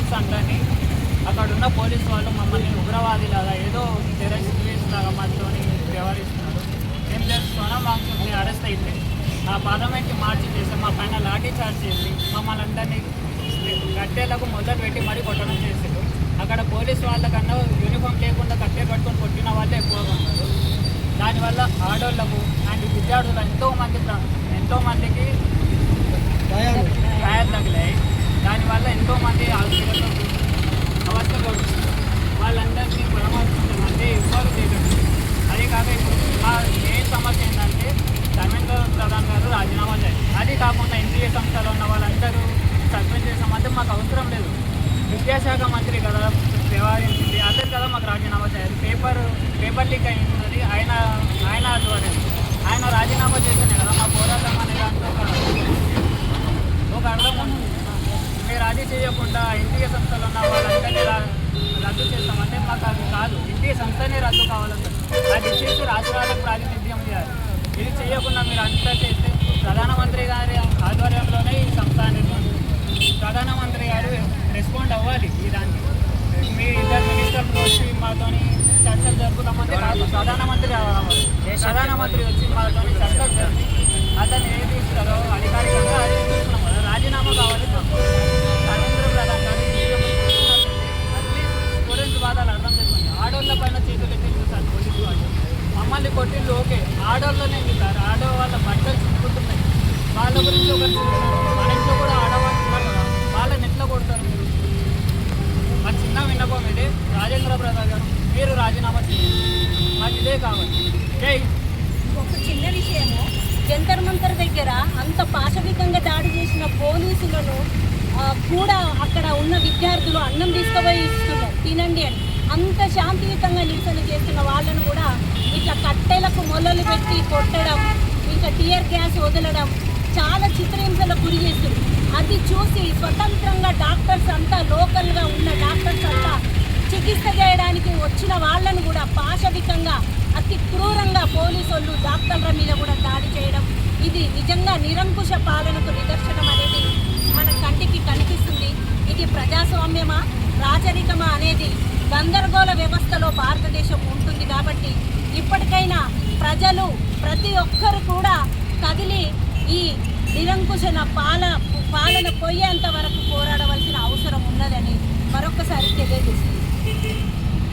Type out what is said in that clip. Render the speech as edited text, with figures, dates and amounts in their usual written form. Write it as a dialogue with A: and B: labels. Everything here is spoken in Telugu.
A: డాక్టర్స్ అందరినీ అక్కడ ఉన్న పోలీసు వాళ్ళు మమ్మల్ని ఉగ్రవాదిలాగా ఏదో టెర్రరిస్ట్ లాగా మాతో వ్యవహరిస్తున్నారు. మేము జస్ట్ సోనం వాంగ్చుక్ని అరెస్ట్ అయితే ఆ పార్లమెంట్కి మార్చి చేసి మా పైన లాఠీ చార్జ్ చేసి మమ్మల్ని అందరినీ కట్టేలకు మొదలు పెట్టి మరీ కొట్టడం చేసారు. అక్కడ పోలీసు వాళ్ళకన్నా యూనిఫామ్ లేకుండా కట్టే పట్టుకొని కొట్టిన వాళ్ళే ఎక్కువగా ఉన్నారు. దానివల్ల ఆడోళ్లకు అండ్ విద్యార్థులు ఎంతోమందికి గాయాలు తగిలాయి. దానివల్ల ఎంతోమంది హాస్పిటల్లో అవస్థ పడుతుంది. వాళ్ళందరినీ పరామర్శించమంటే ఇవ్వరు లేదు. అదే కాక ఇప్పుడు మా మెయిన్ సమస్య ఏంటంటే ధర్మేంద్ర ప్రధాన్ గారు రాజీనామా చేయాలి. అది కాకుండా ఎన్టీఏ సంస్థలో ఉన్న వాళ్ళందరూ సస్పెండ్ చేసామంటే మాకు అవసరం లేదు. విద్యాశాఖ మంత్రి కదా వ్యవహరించింది, అతను కదా మాకు రాజీనామా చేయాలి. పేపర్ లీక్ అయినది ఆయన ద్వారా ఆయన రాజీనామా చేస్తేనే కదా మా పోరాటం అనే దాంట్లో ఒక అర్థం ఉంది. మీరు అది చేయకుండా ఎన్టీఏ సంస్థలో ఉన్న వాళ్ళందరినీ రద్దు చేస్తామంటే మాకు అది కాదు. ఎన్టీఏ సంస్థనే రద్దు కావాలంటే అది చేసి రాష్ట్రాలకు ప్రాతినిధ్యం చేయాలి. ఇది చేయకుండా మీరు అంతా చేస్తే ప్రధానమంత్రి గారి ఆధ్వర్యంలోనే ఈ సంస్థ అనేది ప్రధానమంత్రి గారు రెస్పాండ్ అవ్వాలి. ఈ దానికి మీ ఇద్దరు మినిస్టర్లు వచ్చి మాతోని చర్చలు జరుపుతామంటే కాదు, ప్రధానమంత్రి వచ్చి మాతోని చర్చలు జరిపి అతను ఏది ఇస్తారో అధికారికంగా అది చూస్తున్నాం కదా. రాజీనామా కావాలి. ధర్మేంద్ర ప్రధాన్ గారు అట్లీస్ట్ స్టూడెంట్స్ బాధలు అర్థం చేసుకోండి. ఆడోళ్ళ పైన చేతులు ఎత్తి చూస్తారు పోలీసు వాళ్ళు. మమ్మల్ని కొట్టిళ్ళు ఓకే, ఆడోళ్ళనే చూస్తారు. ఆడవాళ్ళ బట్టలు చుట్టుకుంటున్నాయి. వాళ్ళ గురించి ఒకరు చూస్తున్నారు. మన ఇంట్లో కూడా ఆడవాళ్ళు ఉన్నారు కదా, వాళ్ళని ఎట్లా కొడతారు మీరు? మా చిన్న విన్నపం ఇదే, రాజేంద్ర ప్రసాద్ గారు మీరు రాజీనామా చేయండి. మాకు ఇదే కావాలి. జై.
B: ఒక చిన్న విషయము, జంతర్ మంతర్ దగ్గర అంత పాశవికంగా దాడి చేసిన పోలీసులను కూడా అక్కడ ఉన్న విద్యార్థులు అన్నం తీసుకుపోయి ఇస్తున్నారు, తినండి అని. అంత శాంతియుతంగా నిరసన చేస్తున్న వాళ్ళను కూడా ఇట్లా కట్టెలకు మొలలు పెట్టి కొట్టడం, ఇంకా టియర్ గ్యాస్ వదలడం, చాలా చిత్రహింసలకు గురి చేస్తుంది. అది చూసి స్వతంత్రంగా డాక్టర్స్ అంతా, లోకల్గా ఉన్న డాక్టర్స్ అంతా చికిత్స చేయడానికి వచ్చిన వాళ్ళను కూడా పాశవికంగా అతి క్రూరంగా పోలీసు వాళ్ళు డాక్టర్ల మీద కూడా దాడి చేయడం, ఇది నిజంగా నిరంకుశ పాలనకు నిదర్శనం అనేది మన కంటికి కనిపిస్తుంది. ఇది ప్రజాస్వామ్యమా రాజరికమా అనేది గందరగోళ వ్యవస్థలో భారతదేశం ఉంటుంది. కాబట్టి ఇప్పటికైనా ప్రజలు ప్రతి ఒక్కరు కూడా కదిలి ఈ నిరంకుశ పాలన పోయేంత వరకు పోరాడవలసిన అవసరం ఉన్నదని మరొకసారి తెలియజేస్తుంది.